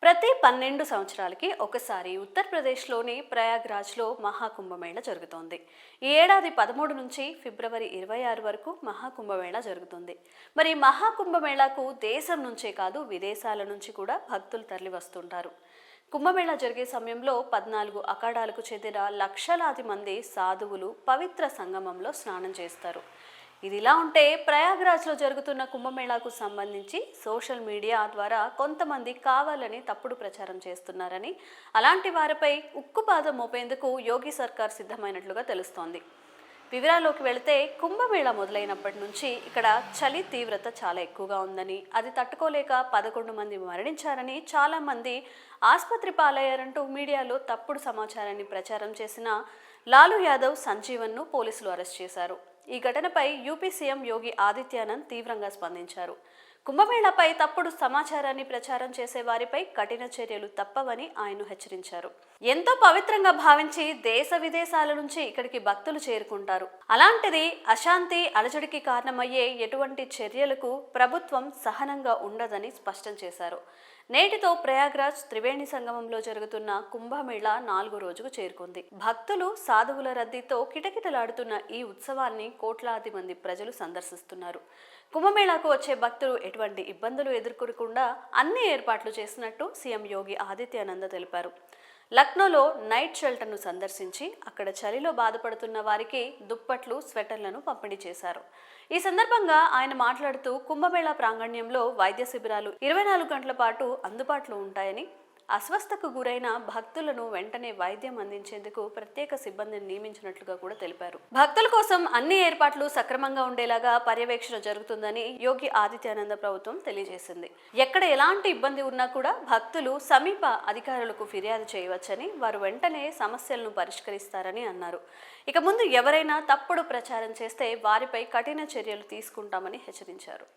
ప్రతి 12 సంవత్సరాలకి ఒకసారి ఉత్తరప్రదేశ్లోని ప్రయాగ్రాజ్లో మహాకుంభమేళ జరుగుతోంది. ఈ ఏడాది 13 నుంచి ఫిబ్రవరి 26 వరకు మహాకుంభమేళ జరుగుతుంది. మరి ఈ మహాకుంభమేళాకు దేశం నుంచే కాదు విదేశాల నుంచి కూడా భక్తులు తరలి వస్తుంటారు. కుంభమేళా జరిగే సమయంలో 14 అఖాడాలకు చెందిన లక్షలాది మంది సాధువులు పవిత్ర సంగమంలో స్నానం చేస్తారు. ఇదిలా ఉంటే ప్రయాగ్రాజ్లో జరుగుతున్న కుంభమేళాకు సంబంధించి సోషల్ మీడియా ద్వారా కొంతమంది కావాలని తప్పుడు ప్రచారం చేస్తున్నారని, అలాంటి వారిపై ఉక్కుపాదం మోపేందుకు యోగి సర్కార్ సిద్ధమైనట్లుగా తెలుస్తోంది. వివరాల్లోకి వెళితే కుంభమేళా మొదలైనప్పటి నుంచి ఇక్కడ చలి తీవ్రత చాలా ఎక్కువగా ఉందని, అది తట్టుకోలేక 11 మంది మరణించారని, చాలామంది ఆసుపత్రి పాలయ్యారంటూ మీడియాలో తప్పుడు సమాచారాన్ని ప్రచారం చేసిన లాలూ యాదవ్, సంజీవన్ను పోలీసులు అరెస్ట్ చేశారు. ఈ ఘటనపై యూపీ సీఎం యోగి ఆదిత్యానంద్ తీవ్రంగా స్పందించారు. కుంభమేళాపై తప్పుడు సమాచారాన్ని ప్రచారం చేసే వారిపై కఠిన చర్యలు తప్పవని ఆయన హెచ్చరించారు. ఎంతో పవిత్రంగా భావించి దేశ విదేశాల నుంచి ఇక్కడికి భక్తులు చేరుకుంటారు. అలాంటిది అశాంతి, అలజడికి కారణమయ్యే ఎటువంటి చర్యలకు ప్రభుత్వం సహనంగా ఉండదని స్పష్టం చేశారు. నేటితో ప్రయాగ్రాజ్ త్రివేణి సంగమంలో జరుగుతున్న కుంభమేళా 4వ రోజుకు చేరుకుంది. భక్తులు, సాధువుల రద్దీతో కిటకిటలాడుతున్న ఈ ఉత్సవాన్ని కోట్లాది మంది ప్రజలు సందర్శిస్తున్నారు. కుంభమేళాకు వచ్చే భక్తులు ఎటువంటి ఇబ్బందులు ఎదుర్కోకుండా అన్ని ఏర్పాట్లు చేసినట్టు సీఎం యోగి ఆదిత్యానంద్ తెలిపారు. లక్నోలో నైట్ షెల్టర్ను సందర్శించి అక్కడ చలిలో బాధపడుతున్న వారికి దుప్పట్లు, స్వెటర్లను పంపిణీ చేశారు. ఈ సందర్భంగా ఆయన మాట్లాడుతూ కుంభమేళా ప్రాంగణ్యంలో వైద్య శిబిరాలు 24 గంటల పాటు అందుబాటులో ఉంటాయని, అస్వస్థకు గురైన భక్తులను వెంటనే వైద్యం అందించేందుకు ప్రత్యేక సిబ్బందిని నియమించినట్లుగా కూడా తెలిపారు. భక్తుల కోసం అన్ని ఏర్పాట్లు సక్రమంగా ఉండేలాగా పర్యవేక్షణ జరుగుతుందని యోగి ఆదిత్యానంద ప్రభుత్వం తెలియజేసింది. ఎక్కడ ఎలాంటి ఇబ్బంది ఉన్నా కూడా భక్తులు సమీప అధికారులకు ఫిర్యాదు చేయవచ్చని, వారు వెంటనే సమస్యలను పరిష్కరిస్తారని అన్నారు. ఇక ముందు ఎవరైనా తప్పుడు ప్రచారం చేస్తే వారిపై కఠిన చర్యలు తీసుకుంటామని హెచ్చరించారు.